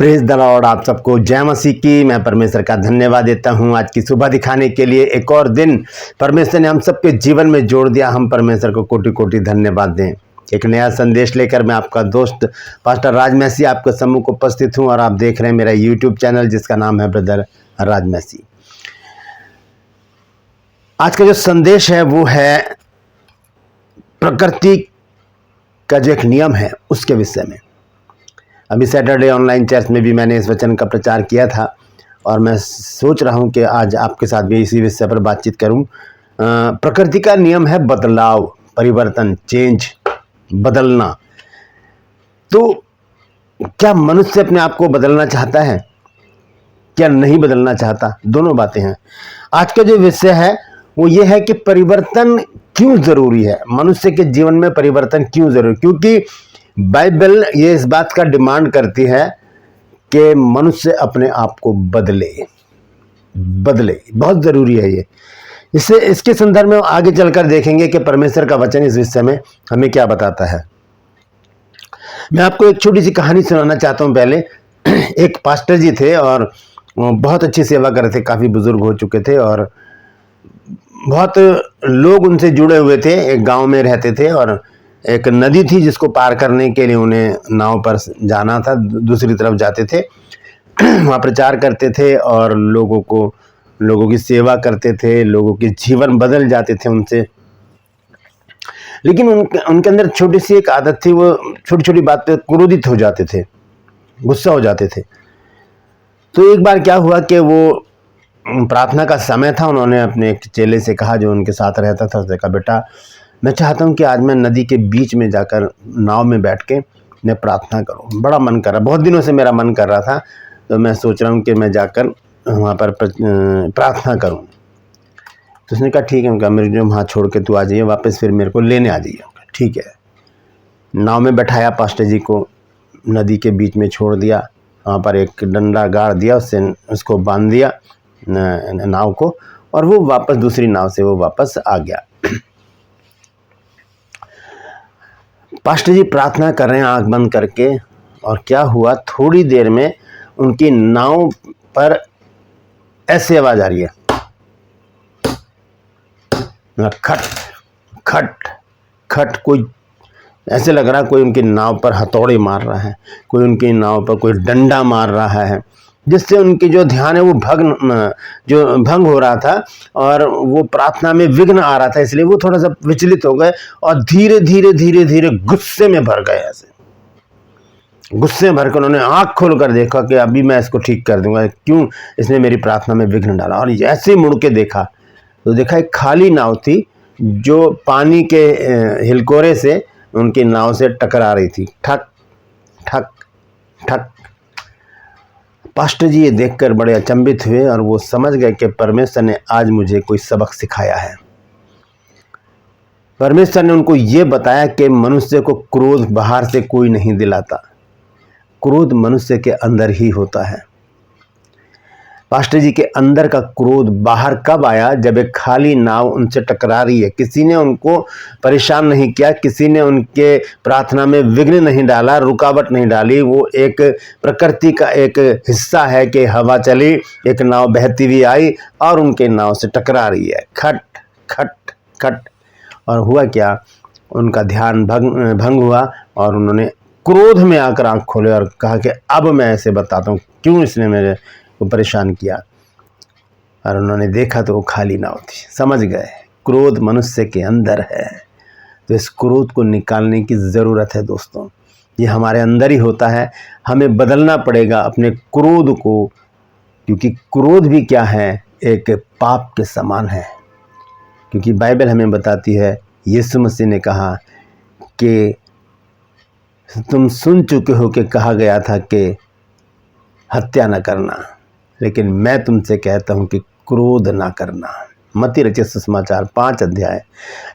Praise the Lord. आप सबको जय मसीह की। मैं परमेश्वर का धन्यवाद देता हूं आज की सुबह दिखाने के लिए। एक और दिन परमेश्वर ने हम सबके जीवन में जोड़ दिया। हम परमेश्वर को कोटि कोटि धन्यवाद दें। एक नया संदेश लेकर मैं आपका दोस्त पास्टर राज मैसी आपके सम्मुख उपस्थित हूं और आप देख रहे हैं मेरा यूट्यूब चैनल जिसका नाम है ब्रदर राज मैसी। आज का जो संदेश है वो है प्रकृति का जो एक नियम है उसके विषय में। अभी सैटरडे ऑनलाइन चर्च में भी मैंने इस वचन का प्रचार किया था और मैं सोच रहा हूं कि आज आपके साथ भी इसी विषय पर बातचीत करूं। प्रकृति का नियम है बदलाव, परिवर्तन, चेंज, बदलना। तो क्या मनुष्य अपने आप को बदलना चाहता है, क्या नहीं बदलना चाहता? दोनों बातें हैं। आज का जो विषय है वो ये है कि परिवर्तन क्यों जरूरी है, मनुष्य के जीवन में परिवर्तन क्यों जरूरी। क्योंकि बाइबल ये इस बात का डिमांड करती है कि मनुष्य अपने आप को बदले। बहुत जरूरी है ये। इसके संदर्भ में आगे चलकर देखेंगे कि परमेश्वर का वचन इस विषय में हमें क्या बताता है। मैं आपको एक छोटी सी कहानी सुनाना चाहता हूं। पहले एक पास्टर जी थे और बहुत अच्छी सेवा कर रहे थे, काफी बुजुर्ग हो चुके थे और बहुत लोग उनसे जुड़े हुए थे। एक गांव में रहते थे और एक नदी थी जिसको पार करने के लिए उन्हें नाव पर जाना था, दूसरी तरफ जाते थे। वहाँ प्रचार करते थे और लोगों की सेवा करते थे, लोगों के जीवन बदल जाते थे उनसे। लेकिन उनके अंदर छोटी सी एक आदत थी, वो छोटी छोटी बात पे क्रोधित हो जाते थे, गुस्सा हो जाते थे। तो एक बार क्या हुआ कि वो प्रार्थना का समय था। उन्होंने अपने एक चेले से कहा जो उनके साथ रहता था, उसने कहा बेटा मैं चाहता हूं कि आज मैं नदी के बीच में जाकर नाव में बैठ के मैं प्रार्थना करूं। बड़ा मन कर रहा, बहुत दिनों से मेरा मन कर रहा था, तो मैं सोच रहा हूं कि मैं जाकर वहाँ पर प्रार्थना करूं। तो उसने कहा ठीक है। उनका मेरे जो वहाँ छोड़ के तू आ जाइए वापस, फिर मेरे को लेने आ जाइए। ठीक है। नाव में बैठाया पास्टर जी को, नदी के बीच में छोड़ दिया। वहाँ पर एक डंडा गाड़ दिया, उससे उसको बांध दिया नाव को, और वो वापस दूसरी नाव से वो वापस आ गया। पास्टर जी प्रार्थना कर रहे हैं आंख बंद करके, और क्या हुआ, थोड़ी देर में उनकी नाव पर ऐसे आवाज आ रही है, खट खट खट। कोई ऐसे लग रहा है कोई उनकी नाव पर हथौड़े मार रहा है, कोई उनकी नाव पर कोई डंडा मार रहा है, जिससे उनकी जो ध्यान है वो भंग हो रहा था और वो प्रार्थना में विघ्न आ रहा था। इसलिए वो थोड़ा सा विचलित हो गए और धीरे धीरे गुस्से में भर गए। ऐसे गुस्से में भरकर उन्होंने आंख खोलकर देखा कि अभी मैं इसको ठीक कर दूंगा, क्यों इसने मेरी प्रार्थना में विघ्न डाला। और जैसे मुड़ के देखा तो देखा एक खाली नाव थी जो पानी के हिलकोरे से उनकी नाव से टकरा रही थी। ठक ठक ठक। पास्टर जी ये देखकर बड़े अचंभित हुए और वो समझ गए कि परमेश्वर ने आज मुझे कोई सबक सिखाया है। परमेश्वर ने उनको ये बताया कि मनुष्य को क्रोध बाहर से कोई नहीं दिलाता, क्रोध मनुष्य के अंदर ही होता है। पास्टर जी के अंदर का क्रोध बाहर कब आया? जब एक खाली नाव उनसे टकरा रही है। किसी ने उनको परेशान नहीं किया, किसी ने उनके प्रार्थना में विघ्न नहीं डाला, रुकावट नहीं डाली। वो एक प्रकृति का एक हिस्सा है कि हवा चली, एक नाव बहती हुई आई और उनके नाव से टकरा रही है। खट खट खट। और हुआ क्या, उनका ध्यान भंग हुआ और उन्होंने क्रोध में आकर आंख खोले और कहा कि अब मैं ऐसे बताता हूँ क्यों इसने मेरे को परेशान किया। और उन्होंने देखा तो वो खाली नाव थी। समझ गए क्रोध मनुष्य के अंदर है, तो इस क्रोध को निकालने की ज़रूरत है दोस्तों। ये हमारे अंदर ही होता है, हमें बदलना पड़ेगा अपने क्रोध को, क्योंकि क्रोध भी क्या है, एक पाप के समान है। क्योंकि बाइबल हमें बताती है, यीशु मसीह ने कहा कि तुम सुन चुके हो कि कहा गया था कि हत्या न करना, लेकिन मैं तुमसे कहता हूं कि क्रोध ना करना। मत्ती रचित सुसमाचार 5 अध्याय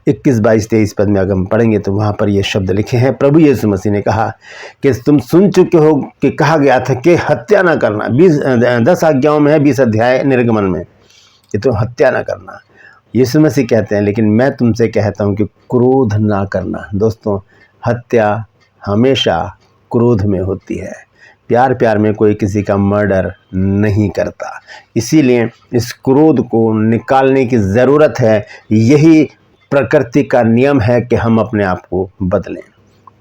21, 22, 23 पद में अगर हम पढ़ेंगे तो वहाँ पर ये शब्द लिखे हैं। प्रभु यीशु मसीह ने कहा कि तुम सुन चुके हो कि कहा गया था कि हत्या ना करना। 10 आज्ञाओं में है, 20 अध्याय निर्गमन में, कि तुम हत्या ना करना। यीशु मसीह कहते हैं लेकिन मैं तुमसे कहता हूँ कि क्रोध ना करना। दोस्तों, हत्या हमेशा क्रोध में होती है। प्यार प्यार में कोई किसी का मर्डर नहीं करता। इसीलिए इस क्रोध को निकालने की ज़रूरत है। यही प्रकृति का नियम है कि हम अपने आप को बदलें।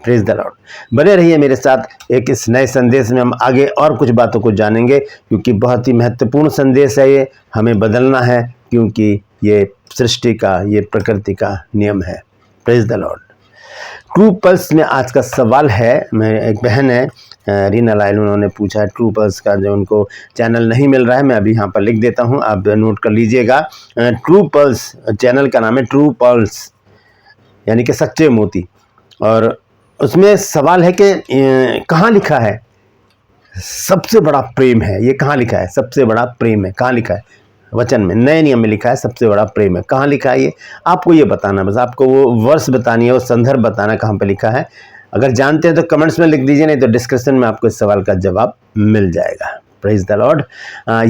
Praise the Lord. बने रहिए मेरे साथ। एक इस नए संदेश में हम आगे और कुछ बातों को जानेंगे, क्योंकि बहुत ही महत्वपूर्ण संदेश है ये। हमें बदलना है, क्योंकि ये सृष्टि का, ये प्रकृति का नियम है। Praise the Lord. True pulse में आज का सवाल है, मेरे एक बहन है रीना लाइल, उन्होंने पूछा है ट्रू पल्स का, जो उनको चैनल नहीं मिल रहा है, मैं अभी यहाँ पर लिख देता हूँ, आप नोट कर लीजिएगा। ट्रू पल्स चैनल का नाम है, ट्रू पल्स यानी कि सच्चे मोती। और उसमें सवाल है कि कहाँ लिखा है सबसे बड़ा प्रेम है। ये कहाँ लिखा है सबसे बड़ा प्रेम है? कहाँ लिखा है? वचन में, नए नियम में लिखा है सबसे बड़ा प्रेम है। कहाँ लिखा है ये? आपको ये बताना, बस आपको वो वर्ष बतानी है, वो संदर्भ बताना कहाँ पे लिखा है। अगर जानते हैं तो कमेंट्स में लिख दीजिए, नहीं तो डिस्क्रिप्शन में आपको इस सवाल का जवाब मिल जाएगा। Praise the Lord.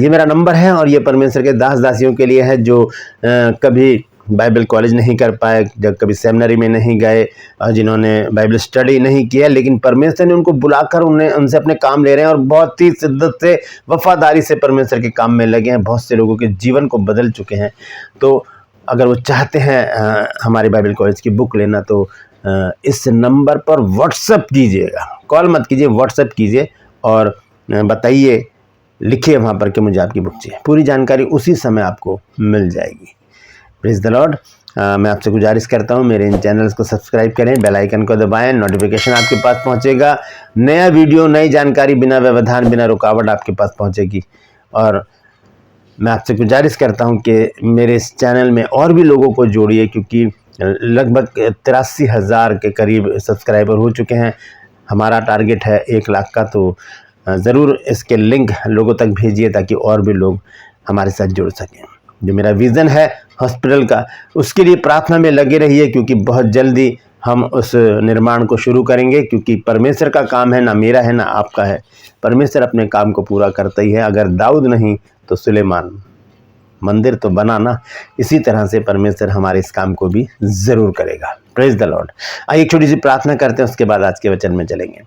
ये मेरा नंबर है और ये परमेश्वर के दास दासियों के लिए है जो कभी बाइबल कॉलेज नहीं कर पाए, जब कभी सेमिनरी में नहीं गए और जिन्होंने बाइबल स्टडी नहीं किया, लेकिन परमेश्वर ने उनको बुलाकर उनसे अपने काम ले रहे हैं और बहुत ही शिद्दत से, वफादारी से परमेश्वर के काम में लगे हैं। बहुत से लोगों के जीवन को बदल चुके हैं। तो अगर वो चाहते हैं हमारे बाइबल कॉलेज की बुक लेना, तो इस नंबर पर व्हाट्सएप कीजिएगा, कॉल मत कीजिए, व्हाट्सएप कीजिए और बताइए, लिखिए वहाँ पर कि मुझे आपकी बुक चाहिए। पूरी जानकारी उसी समय आपको मिल जाएगी। Praise the Lord. मैं आपसे गुजारिश करता हूँ, मेरे इन चैनल्स को सब्सक्राइब करें, बेल आइकन को दबाएं, नोटिफिकेशन आपके पास पहुँचेगा। नया वीडियो, नई जानकारी बिना व्यवधान, बिना रुकावट आपके पास पहुँचेगी। और मैं आपसे गुजारिश करता हूँ कि मेरे इस चैनल में और भी लोगों को जोड़िए, क्योंकि लगभग 83,000 के करीब सब्सक्राइबर हो चुके हैं। हमारा टारगेट है 1 लाख का। तो ज़रूर इसके लिंक लोगों तक भेजिए, ताकि और भी लोग हमारे साथ जुड़ सकें। जो मेरा विज़न है हॉस्पिटल का, उसके लिए प्रार्थना में लगे रहिए, क्योंकि बहुत जल्दी हम उस निर्माण को शुरू करेंगे। क्योंकि परमेश्वर का काम है, ना मेरा है ना आपका है। परमेश्वर अपने काम को पूरा करता ही है। अगर दाऊद नहीं तो सुलेमान, मंदिर तो बना ना। इसी तरह से परमेश्वर हमारे इस काम को भी ज़रूर करेगा। Praise the Lord. आइए एक छोटी सी प्रार्थना करते हैं, उसके बाद आज के वचन में चलेंगे।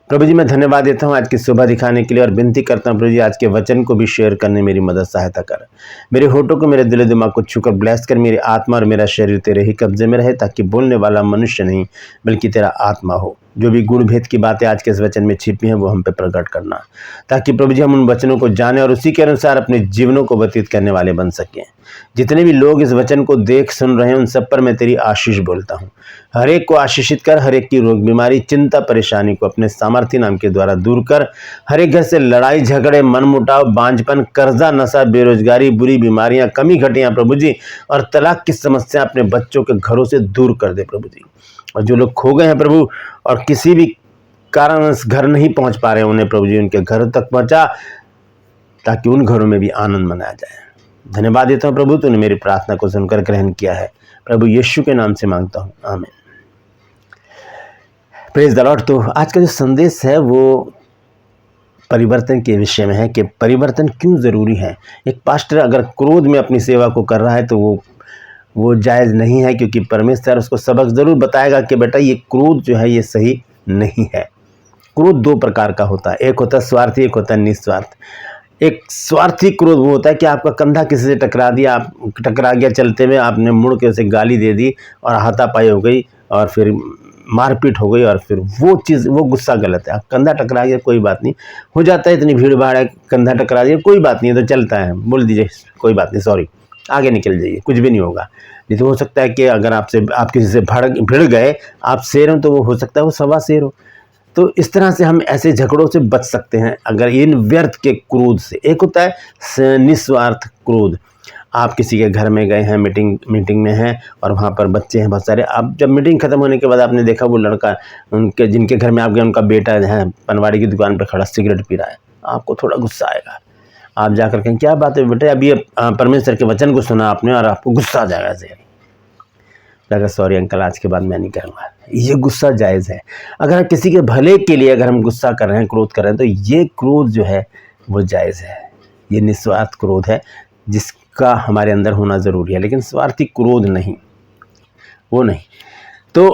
प्रभु जी, मैं धन्यवाद देता हूँ आज की सुबह दिखाने के लिए, और विनती करता हूँ प्रभु जी, आज के वचन को भी शेयर करने मेरी मदद सहायता कर। मेरे होठों को, मेरे दिल दिमाग को छूकर ब्लेस कर। मेरी आत्मा और मेरा शरीर तेरे ही कब्जे में रहे, ताकि बोलने वाला मनुष्य नहीं बल्कि तेरा आत्मा हो। जो भी गुण भेद की बातें आज के इस वचन में छिपी हैं, वो हम पे प्रकट करना, ताकि प्रभु जी हम उन वचनों को जाने और उसी के अनुसार अपने जीवनों को व्यतीत करने वाले बन सकें। जितने भी लोग इस वचन को देख सुन रहे हैं, उन सब पर मैं तेरी आशीष बोलता हूँ। हर एक को आशीषित कर, हर एक की रोग बीमारी, चिंता परेशानी को अपने सामर्थ्य नाम के द्वारा दूर कर। हर एक घर से लड़ाई झगड़े, मनमुटाव, बांझपन, कर्जा, नशा, बेरोजगारी, बुरी बीमारियां, कमी घटियां प्रभु जी, और तलाक की समस्या अपने बच्चों के घरों से दूर कर दे प्रभु जी। और जो लोग खो गए हैं प्रभु, और किसी भी कारण घर नहीं पहुंच पा रहे हैं, उन्हें प्रभु जी उनके घर तक पहुंचा, ताकि उन घरों में भी आनंद मनाया जाए। धन्यवाद देता हूँ प्रभु, तूने मेरी प्रार्थना को सुनकर ग्रहण किया है। प्रभु यीशु के नाम से मांगता हूँ, आमीन। Praise the Lord. तो आज का जो संदेश है वो परिवर्तन के विषय में है, कि परिवर्तन क्यों ज़रूरी है। एक पास्टर अगर क्रोध में अपनी सेवा को कर रहा है तो वो जायज़ नहीं है, क्योंकि परमेश्वर उसको सबक ज़रूर बताएगा कि बेटा ये क्रोध जो है ये सही नहीं है। क्रोध 2 प्रकार का होता है, एक होता है स्वार्थी, एक होता है निस्वार्थ। एक स्वार्थी क्रोध वो होता है कि आपका कंधा किसी से टकरा दिया, आप टकरा गया चलते में, आपने मुड़ के उसे गाली दे दी और हाथापाई हो गई और फिर मारपीट हो गई, और फिर वो चीज़, वो गुस्सा गलत है। कंधा टकरा गया, कोई बात नहीं, हो जाता है, इतनी भीड़ भाड़ है, कंधा टकरा दिया, कोई बात नहीं है, तो चलता है, बोल दीजिए कोई बात नहीं, सॉरी, आगे निकल जाइए, कुछ भी नहीं होगा। नहीं तो हो सकता है कि अगर आप किसी से भिड़ गए, आप शेर हो, तो वो हो सकता है वो सवा शेर हो। तो इस तरह से हम ऐसे झगड़ों से बच सकते हैं अगर इन व्यर्थ के क्रोध से। एक होता है निस्वार्थ क्रोध। आप किसी के घर में गए हैं, मीटिंग में हैं, और वहाँ पर बच्चे हैं बहुत सारे। आप जब मीटिंग खत्म होने के बाद आपने देखा वो लड़का, जिनके घर में आप गए, उनका बेटा है पनवाड़ी की दुकान पर खड़ा सिगरेट पी रहा है, आपको थोड़ा गुस्सा आएगा। आप जाकर कहें क्या बात है बेटे, अभी परमेश्वर के वचन को सुना आपने और आपको गुस्सा आ जाएगा ऐसे। अगर सॉरी अंकल, आज के बाद मैं नहीं करूँगा। ये गुस्सा जायज़ है। अगर किसी के भले के लिए अगर हम गुस्सा कर रहे हैं, क्रोध कर रहे हैं, तो ये क्रोध जो है वो जायज़ है। ये निस्वार्थ क्रोध है जिसका हमारे अंदर होना ज़रूरी है, लेकिन स्वार्थी क्रोध नहीं, वो नहीं। तो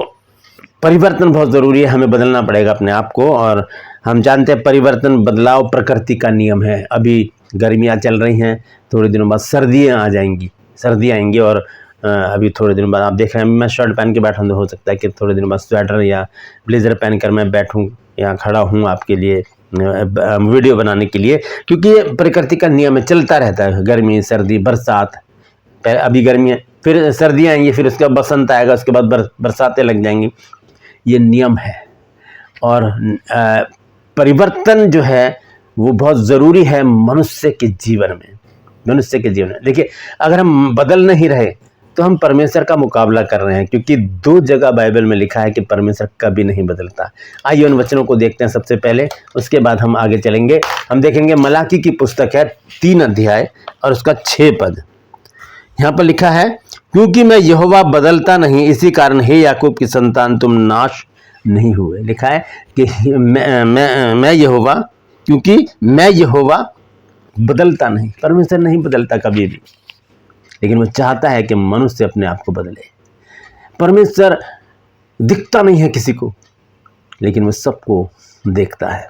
परिवर्तन बहुत ज़रूरी है, हमें बदलना पड़ेगा अपने आप को। और हम जानते हैं परिवर्तन, बदलाव प्रकृति का नियम है। अभी गर्मियाँ चल रही हैं, थोड़े दिनों बाद सर्दियाँ आ जाएंगी, सर्दी आएंगी और अभी थोड़े दिनों बाद आप देख रहे हैं मैं शर्ट पहन के बैठा हूँ, तो हो सकता है कि थोड़े दिनों बाद स्वेटर या ब्लेज़र पहन कर मैं बैठूँ या खड़ा हूँ आपके लिए वीडियो बनाने के लिए, क्योंकि ये प्रकृति का नियम है, चलता रहता है। गर्मी, सर्दी, बरसात, अभी गर्मी है, फिर सर्दियाँ आएंगी, फिर उसके बाद बसंत आएगा, उसके बाद बरसातें लग जाएंगी। ये नियम है और परिवर्तन जो है वो बहुत ज़रूरी है मनुष्य के जीवन में, मनुष्य के जीवन में। देखिए, अगर हम बदल नहीं रहे तो हम परमेश्वर का मुकाबला कर रहे हैं, क्योंकि 2 जगह बाइबल में लिखा है कि परमेश्वर कभी नहीं बदलता। आइए उन वचनों को देखते हैं सबसे पहले, उसके बाद हम आगे चलेंगे। हम देखेंगे मलाकी की पुस्तक है 3 अध्याय और उसका 6 पद। यहाँ पर लिखा है, क्योंकि मैं यहोवा बदलता नहीं, इसी कारण हे याकूब की संतान तुम नाश नहीं हुए। लिखा है कि मैं यहोवा, क्योंकि मैं यहोवा बदलता नहीं। परमेश्वर नहीं बदलता कभी भी, लेकिन वो चाहता है कि मनुष्य अपने आप को बदले। परमेश्वर दिखता नहीं है किसी को, लेकिन वो सबको देखता है।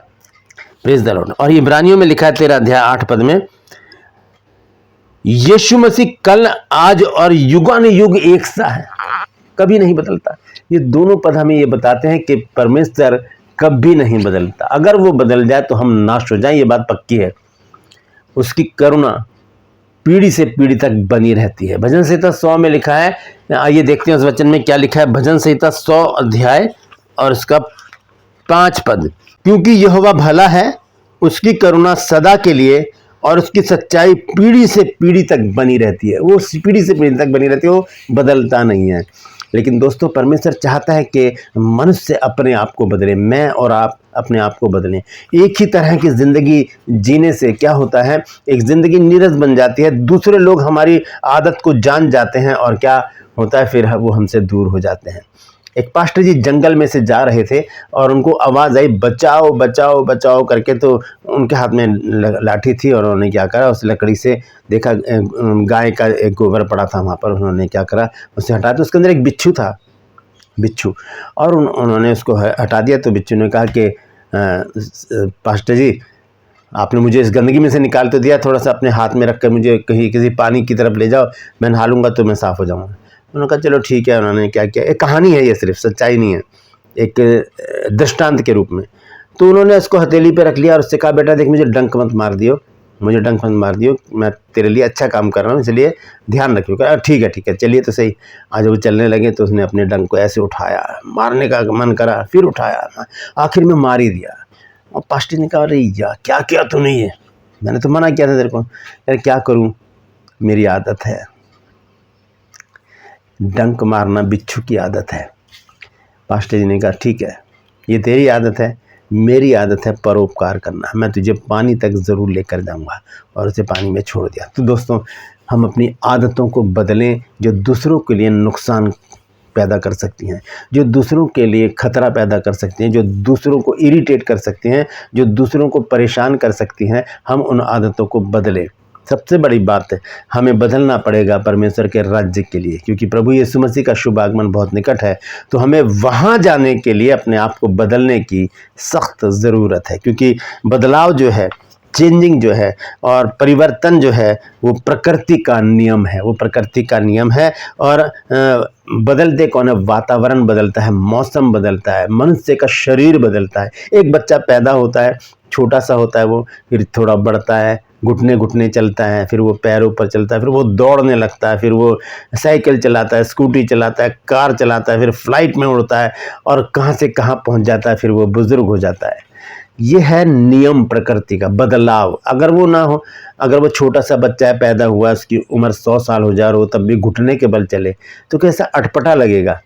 Praise the Lord. और इब्रानियों में लिखा है 13 अध्याय 8 पद में, यीशु मसीह कल, आज और युगानुयुग एक सा है, कभी नहीं बदलता। ये दोनों पद हमें ये बताते हैं कि परमेश्वर कभी नहीं बदलता। अगर वो बदल जाए तो हम नाश हो जाएं, ये बात पक्की है। उसकी करुणा पीढ़ी से पीढ़ी तक बनी रहती है। भजन संहिता 100 में लिखा है, आइए देखते हैं उस वचन में क्या लिखा है। भजन संहिता 100 अध्याय और उसका 5 पद, क्योंकि यहोवा भला है, उसकी करुणा सदा के लिए और उसकी सच्चाई पीढ़ी से पीढ़ी तक बनी रहती है। वो पीढ़ी से पीढ़ी तक बनी रहती है, वो बदलता नहीं है। लेकिन दोस्तों, परमेश्वर चाहता है कि मनुष्य अपने आप को बदले, मैं और आप अपने आप को बदलें। एक ही तरह की ज़िंदगी जीने से क्या होता है, एक ज़िंदगी नीरस बन जाती है। दूसरे लोग हमारी आदत को जान जाते हैं और क्या होता है, फिर वो हमसे दूर हो जाते हैं। एक पास्टर जी जंगल में से जा रहे थे और उनको आवाज़ आई, बचाओ बचाओ बचाओ करके। तो उनके हाथ में लाठी थी और उन्होंने क्या करा, उस लकड़ी से देखा गाय का एक गोबर पड़ा था वहाँ पर, उन्होंने क्या करा, उसे हटा। तो उसके अंदर एक बिच्छू था, बिच्छू, और उन्होंने उसको हटा दिया। तो बिच्छू ने कहा कि पास्टर जी, आपने मुझे इस गंदगी में से निकाल तो दिया, थोड़ा सा अपने हाथ में रख कर मुझे कहीं किसी पानी की तरफ ले जाओ, मैं नहा लूँगा तो मैं साफ़ हो जाऊँगा। उन्होंने कहा चलो ठीक है। उन्होंने क्या किया, एक कहानी है ये, सिर्फ सच्चाई नहीं है, एक दृष्टांत के रूप में। तो उन्होंने उसको हथेली पे रख लिया और उससे कहा, बेटा देख, मुझे डंक मत मार दियो, मुझे डंक मत मार दियो, मैं तेरे लिए अच्छा काम कर रहा हूँ, इसलिए ध्यान रखियो। कहा ठीक है चलिए तो सही। आज वो चलने लगे तो उसने अपने डंक को ऐसे उठाया, मारने का मन करा, फिर उठाया, आखिर में मार ही दिया। और पास्टर ने कहा, अरे यार क्या किया तूने ये, मैंने तो मना किया था तेरे को। यार क्या करूँ, मेरी आदत है, डंक मारना बिच्छू की आदत है। पास्टर जी ने कहा ठीक है, ये तेरी आदत है, मेरी आदत है परोपकार करना, मैं तुझे पानी तक ज़रूर लेकर जाऊंगा। और उसे पानी में छोड़ दिया। तो दोस्तों, हम अपनी आदतों को बदलें जो दूसरों के लिए नुकसान पैदा कर सकती हैं, जो दूसरों के लिए खतरा पैदा कर सकती हैं, जो दूसरों को इरिटेट कर सकती हैं, जो दूसरों को परेशान कर सकती हैं। हम उन आदतों को बदलें। सबसे बड़ी बात है, हमें बदलना पड़ेगा परमेश्वर के राज्य के लिए, क्योंकि प्रभु यीशु मसीह का शुभ आगमन बहुत निकट है। तो हमें वहाँ जाने के लिए अपने आप को बदलने की सख्त ज़रूरत है, क्योंकि बदलाव जो है, चेंजिंग जो है और परिवर्तन जो है, वो प्रकृति का नियम है, वो प्रकृति का नियम है। और बदलते कौन है, वातावरण बदलता है, मौसम बदलता है, मनुष्य का शरीर बदलता है। एक बच्चा पैदा होता है, छोटा सा होता है वो, फिर थोड़ा बढ़ता है, घुटने घुटने चलता है, फिर वो पैरों पर चलता है, फिर वो दौड़ने लगता है, फिर वो साइकिल चलाता है, स्कूटी चलाता है, कार चलाता है, फिर फ्लाइट में उड़ता है और कहाँ से कहाँ पहुँच जाता है, फिर वो बुजुर्ग हो जाता है। ये है नियम प्रकृति का, बदलाव। अगर वो ना हो, अगर वो छोटा सा बच्चा है, पैदा हुआ, उसकी उम्र 100 साल हो जा रहा हो, तब भी घुटने के बल चले, तो कैसा अटपटा लगेगा,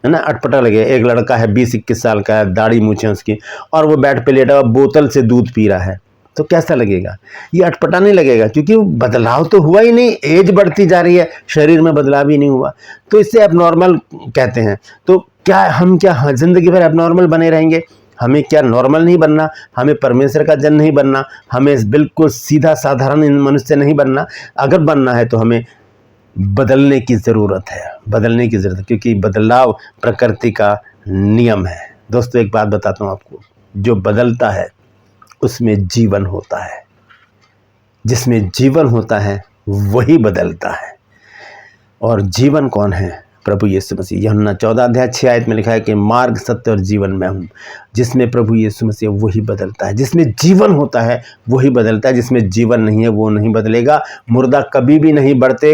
है ना, अटपटा लगेगा। एक लड़का है 20-21 साल का है, दाढ़ी मूछें उसकी, और वो बेड पे लेटा हुआ बोतल से दूध पी रहा है, तो कैसा लगेगा? ये अटपटा नहीं लगेगा, क्योंकि बदलाव तो हुआ ही नहीं, एज बढ़ती जा रही है, शरीर में बदलाव ही नहीं हुआ, तो इसे एबनॉर्मल कहते हैं। तो क्या हम क्या जिंदगी भर एबनॉर्मल बने रहेंगे? हमें क्या नॉर्मल नहीं बनना, हमें परमेश्वर का जन नहीं बनना, हमें बिल्कुल सीधा साधारण मनुष्य नहीं बनना। अगर बनना है तो हमें बदलने की ज़रूरत है, बदलने की ज़रूरत है, क्योंकि बदलाव प्रकृति का नियम है। दोस्तों, एक बात बताता हूँ आपको, जो बदलता है उसमें जीवन होता है। जिसमें जीवन होता है वही बदलता है। और जीवन कौन है? प्रभु यीशु मसीह। यूहन्ना 14 अध्याय 6 आयत में लिखा है कि मार्ग, सत्य और जीवन मैं हूँ। जिसमें प्रभु यीशु मसीह वही बदलता है। जिसमें जीवन होता है वही बदलता है। जिसमें जीवन नहीं है वो नहीं बदलेगा। मुर्दा कभी भी नहीं बढ़ते।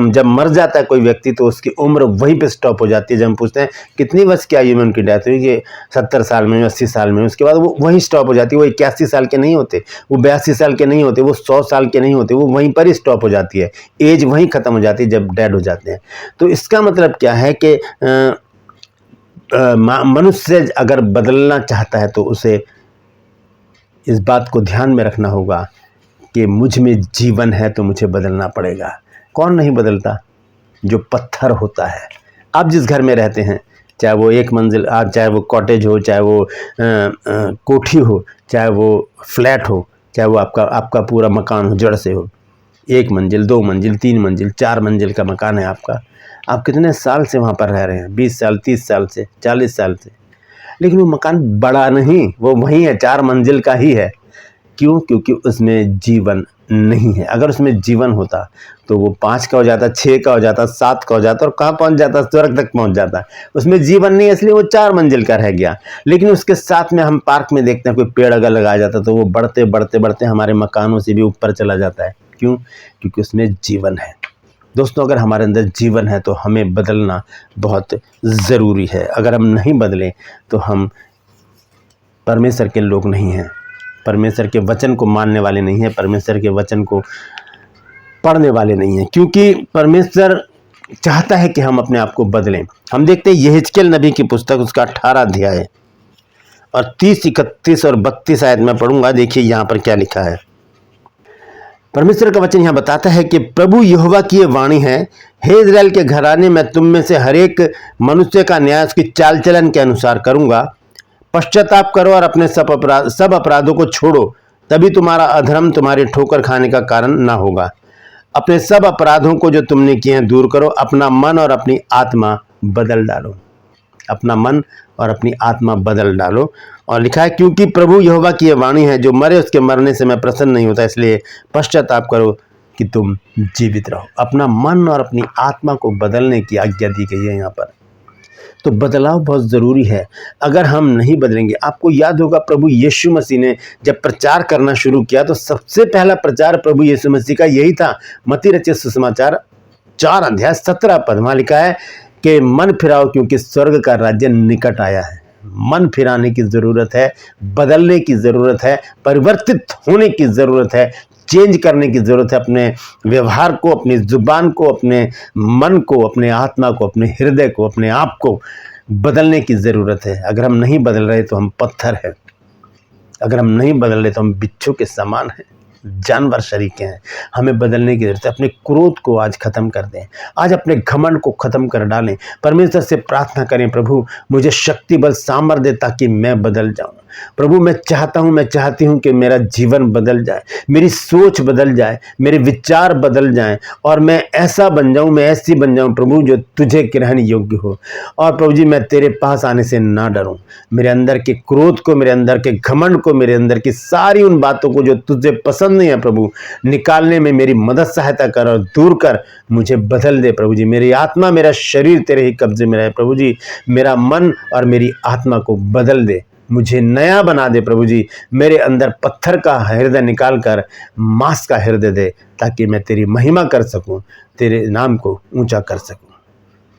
जब मर जाता है कोई व्यक्ति तो उसकी उम्र वहीं पे स्टॉप हो जाती है। जब हम पूछते हैं कितनी वर्ष की आयु में उनकी डेथ हुई, कि 70 साल में, 80 साल में, उसके बाद वो वहीं स्टॉप हो जाती है। वो 81 साल के नहीं होते, वो 82 साल के नहीं होते, वो 100 साल के नहीं होते, वो वहीं पर ही स्टॉप हो जाती है। एज वहीं ख़त्म हो जाती है जब डेड हो जाते हैं। तो इसका मतलब क्या है कि मनुष्य अगर बदलना चाहता है तो उसे इस बात को ध्यान में रखना होगा कि मुझ में जीवन है तो मुझे बदलना पड़ेगा। कौन नहीं बदलता? जो पत्थर होता है। आप जिस घर में रहते हैं, चाहे वो एक मंजिल, चाहे वो कॉटेज हो, चाहे वो कोठी हो, चाहे वो फ्लैट हो, चाहे वो आपका पूरा मकान हो, जड़ से हो, 1 मंजिल, 2 मंजिल, 3 मंजिल, 4 मंजिल का मकान है आपका। आप कितने साल से वहाँ पर रह रहे हैं? 20 साल, 30 साल से, 40 साल से। लेकिन वो मकान बड़ा नहीं, वो वही है, 4 मंजिल का ही है। क्यों? क्योंकि उसमें जीवन नहीं है। अगर उसमें जीवन होता तो वो 5 का हो जाता, 6 का हो जाता, 7 का हो जाता, और कहाँ पहुँच जाता? स्वर्ग तक पहुँच जाता। उसमें जीवन नहीं है इसलिए वो 4 मंजिल का रह गया। लेकिन उसके साथ में हम पार्क में देखते हैं कोई पेड़ अगर लगाया जाता तो वो बढ़ते बढ़ते बढ़ते हमारे मकानों से भी ऊपर चला जाता है। क्यों? क्योंकि उसमें जीवन है। दोस्तों, अगर हमारे अंदर जीवन है तो हमें बदलना बहुत ज़रूरी है। अगर हम नहीं बदलें तो हम परमेश्वर के लोग नहीं हैं, परमेश्वर के वचन को मानने वाले नहीं हैं, परमेश्वर के वचन को पढ़ने वाले नहीं हैं। क्योंकि परमेश्वर चाहता है कि हम अपने आप को बदलें। हम देखते हैं यहेजकेल नबी की पुस्तक, उसका 18 अध्याय है और 30, 31 और 32 आयत में पढ़ूंगा। देखिए यहाँ पर क्या लिखा है। परमेश्वर का वचन यहाँ बताता है कि प्रभु यहोवा की ये वाणी है, हे इज़राइल के घराने, मैं तुम में से हर एक मनुष्य का न्याय उसकी चाल चलन के अनुसार करूंगा। पश्चाताप करो और अपने सब अपराधों को छोड़ो, तभी तुम्हारा अधर्म तुम्हारे ठोकर खाने का कारण ना होगा। अपने सब अपराधों को जो तुमने किए हैं दूर करो, अपना मन और अपनी आत्मा बदल डालो। अपना मन और अपनी आत्मा बदल डालो। और लिखा है, क्योंकि प्रभु यहोवा की यह वाणी है, जो मरे उसके मरने से मैं प्रसन्न नहीं होता, इसलिए पश्चाताप करो कि तुम जीवित रहो। अपना मन और अपनी आत्मा को बदलने की आज्ञा दी गई है यहाँ पर। तो बदलाव बहुत ज़रूरी है। अगर हम नहीं बदलेंगे, आपको याद होगा प्रभु यीशु मसीह ने जब प्रचार करना शुरू किया तो सबसे पहला प्रचार प्रभु यीशु मसीह का यही था। मत्ती रचित सुसमाचार 4 अध्याय 17 पद, वहाँ लिखा है कि मन फिराओ क्योंकि स्वर्ग का राज्य निकट आया है। मन फिराने की ज़रूरत है, बदलने की ज़रूरत है, परिवर्तित होने की ज़रूरत है, चेंज करने की ज़रूरत है। अपने व्यवहार को, अपनी ज़ुबान को, अपने मन को, अपने आत्मा को, अपने हृदय को, अपने आप को बदलने की ज़रूरत है। अगर हम नहीं बदल रहे तो हम पत्थर हैं। अगर हम नहीं बदल रहे तो हम बिच्छू के समान हैं, जानवर शरीके हैं। हमें बदलने की ज़रूरत है। अपने क्रोध को आज ख़त्म कर दें, आज अपने घमंड को ख़त्म कर डालें। परमेश्वर से प्रार्थना करें, प्रभु मुझे शक्ति बल सामर्थ्य दे ताकि मैं बदल जाऊं। प्रभु मैं चाहता हूं, मैं चाहती हूं कि मेरा जीवन बदल जाए, मेरी सोच बदल जाए, मेरे विचार बदल जाएं और मैं ऐसा बन जाऊं, मैं ऐसी बन जाऊं प्रभु जो तुझे ग्रहण योग्य हो। और प्रभु जी, मैं तेरे पास आने से ना डरूं। मेरे अंदर के क्रोध को, मेरे अंदर के घमंड को, मेरे अंदर की सारी उन बातों को जो तुझे पसंद नहीं है प्रभु, निकालने में मेरी मदद सहायता कर और दूर कर, मुझे बदल दे प्रभु जी। मेरी आत्मा, मेरा शरीर तेरे ही कब्जे में रहे प्रभु जी। मेरा मन और मेरी आत्मा को बदल दे, मुझे नया बना दे प्रभु जी। मेरे अंदर पत्थर का हृदय निकाल कर मांस का हृदय दे, ताकि मैं तेरी महिमा कर सकूं, तेरे नाम को ऊंचा कर सकूं।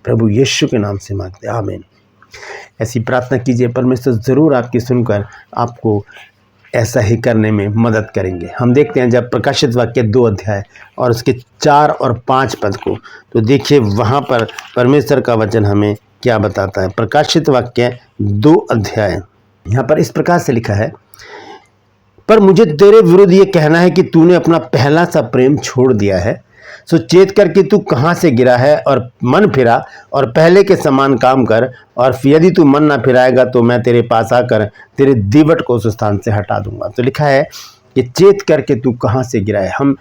प्रभु यीशु के नाम से मांगते, आमीन। ऐसी प्रार्थना कीजिए, परमेश्वर ज़रूर आपकी सुनकर आपको ऐसा ही करने में मदद करेंगे। हम देखते हैं जब प्रकाशित वाक्य 2 अध्याय और उसके 4 और 5 पद को, तो देखिए वहाँ पर परमेश्वर का वचन हमें क्या बताता है। प्रकाशित वाक्य 2 अध्याय, यहाँ पर इस प्रकार से लिखा है, पर मुझे तेरे विरुद्ध ये कहना है कि तूने अपना पहला सा प्रेम छोड़ दिया है। सो चेत कर कि तू कहाँ से गिरा है और मन फिरा और पहले के समान काम कर, और यदि तू मन ना फिराएगा तो मैं तेरे पास आकर तेरे दीवट को उस स्थान से हटा दूंगा। तो लिखा है कि चेत कर के तू कहाँ से गिरा है। हम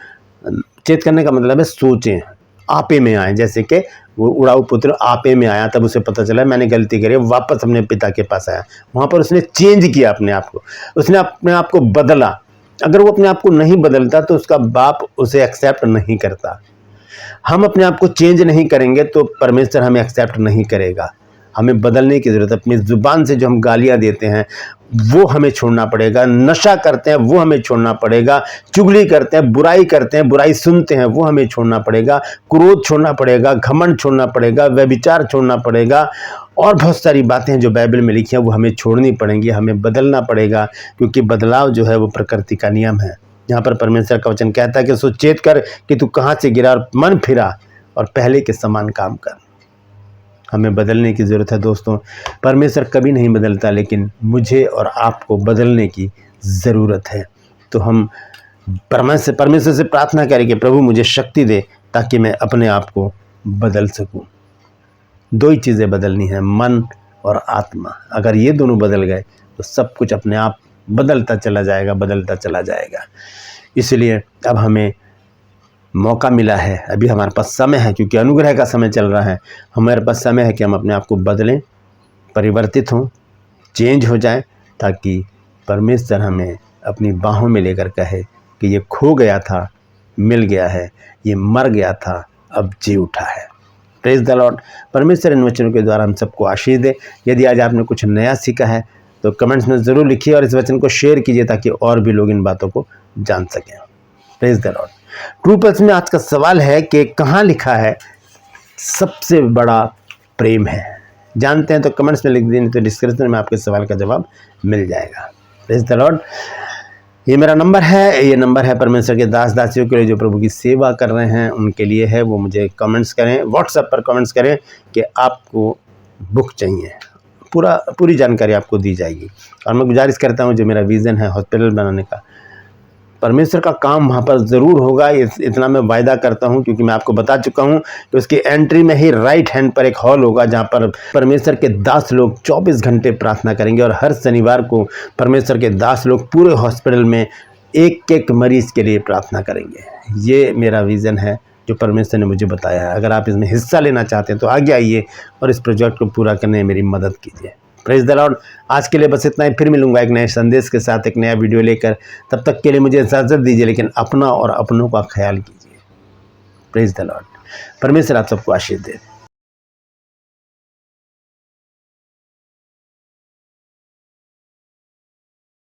चेत करने का मतलब है सोचें, आपे में आए। जैसे कि वो उड़ाऊ पुत्र आपे में आया, तब उसे पता चला मैंने गलती करी, वापस अपने पिता के पास आया। वहाँ पर उसने चेंज किया अपने आप को, उसने अपने आप को बदला। अगर वो अपने आप को नहीं बदलता तो उसका बाप उसे एक्सेप्ट नहीं करता। हम अपने आप को चेंज नहीं करेंगे तो परमेश्वर हमें एक्सेप्ट नहीं करेगा। हमें बदलने की ज़रूरत है। अपनी ज़ुबान से जो हम गालियाँ देते हैं वो हमें छोड़ना पड़ेगा, नशा करते हैं वो हमें छोड़ना पड़ेगा, चुगली करते हैं, बुराई सुनते हैं वो हमें छोड़ना पड़ेगा, क्रोध छोड़ना पड़ेगा, घमंड छोड़ना पड़ेगा, व्यभिचार छोड़ना पड़ेगा, और बहुत सारी बातें जो बाइबल में लिखी हैं वो हमें छोड़नी पड़ेंगी, हमें बदलना पड़ेगा, क्योंकि बदलाव जो है वो प्रकृति का नियम है। यहाँ पर परमेश्वर का वचन कहता है कि सुचेत कर कि तू कहाँ से गिरा और मन फिरा और पहले के समान काम कर। हमें बदलने की ज़रूरत है दोस्तों। परमेश्वर कभी नहीं बदलता, लेकिन मुझे और आपको बदलने की ज़रूरत है। तो हम परमेश्वर से प्रार्थना करें कि प्रभु मुझे शक्ति दे ताकि मैं अपने आप को बदल सकूं। दो ही चीज़ें बदलनी हैं, मन और आत्मा। अगर ये दोनों बदल गए तो सब कुछ अपने आप बदलता चला जाएगा। इसलिए अब हमें मौका मिला है, अभी हमारे पास समय है, क्योंकि अनुग्रह का समय चल रहा है। हमारे पास समय है कि हम अपने आप को बदलें, परिवर्तित हों, चेंज हो जाएं, ताकि परमेश्वर हमें अपनी बाहों में लेकर कहे कि ये खो गया था, मिल गया है, ये मर गया था, अब जी उठा है। Praise the Lord. परमेश्वर इन वचनों के द्वारा हम सबको आशीष दे। यदि आज आपने कुछ नया सीखा है तो कमेंट्स में ज़रूर लिखिए और इस वचन को शेयर कीजिए ताकि और भी लोग इन बातों को जान सकें। Praise the Lord. True pulse में आज का सवाल है कि कहाँ लिखा है सबसे बड़ा प्रेम है। जानते हैं तो कमेंट्स में लिख दीजिए, तो डिस्क्रिप्शन में आपके सवाल का जवाब मिल जाएगा। Praise the Lord. ये मेरा नंबर है, ये नंबर है परमेश्वर के दास दासियों के लिए जो प्रभु की सेवा कर रहे हैं उनके लिए है। वो मुझे कमेंट्स करें, व्हाट्सएप पर कमेंट्स करें कि आपको बुक चाहिए, पूरी जानकारी आपको दी जाएगी। और मैं गुजारिश करता हूँ, जो मेरा विज़न है हॉस्पिटल बनाने का, परमेश्वर का काम वहाँ पर ज़रूर होगा, इतना मैं वायदा करता हूँ, क्योंकि मैं आपको बता चुका हूँ कि उसकी एंट्री में ही राइट हैंड पर एक हॉल होगा जहाँ पर परमेश्वर के दास लोग 24 घंटे प्रार्थना करेंगे। और हर शनिवार को परमेश्वर के दास लोग पूरे हॉस्पिटल में एक एक मरीज़ के लिए प्रार्थना करेंगे। ये मेरा विज़न है जो परमेश्वर ने मुझे बताया है। अगर आप इसमें हिस्सा लेना चाहते हैं तो आगे आइए और इस प्रोजेक्ट को पूरा करने में मेरी मदद कीजिए। Praise the Lord. आज के लिए बस इतना ही, फिर मिलूंगा एक नए संदेश के साथ, एक नया वीडियो लेकर। तब तक के लिए मुझे इजाज़त दीजिए, लेकिन अपना और अपनों का ख्याल कीजिए। Praise the Lord. परमेश्वर आप सबको आशीष दे।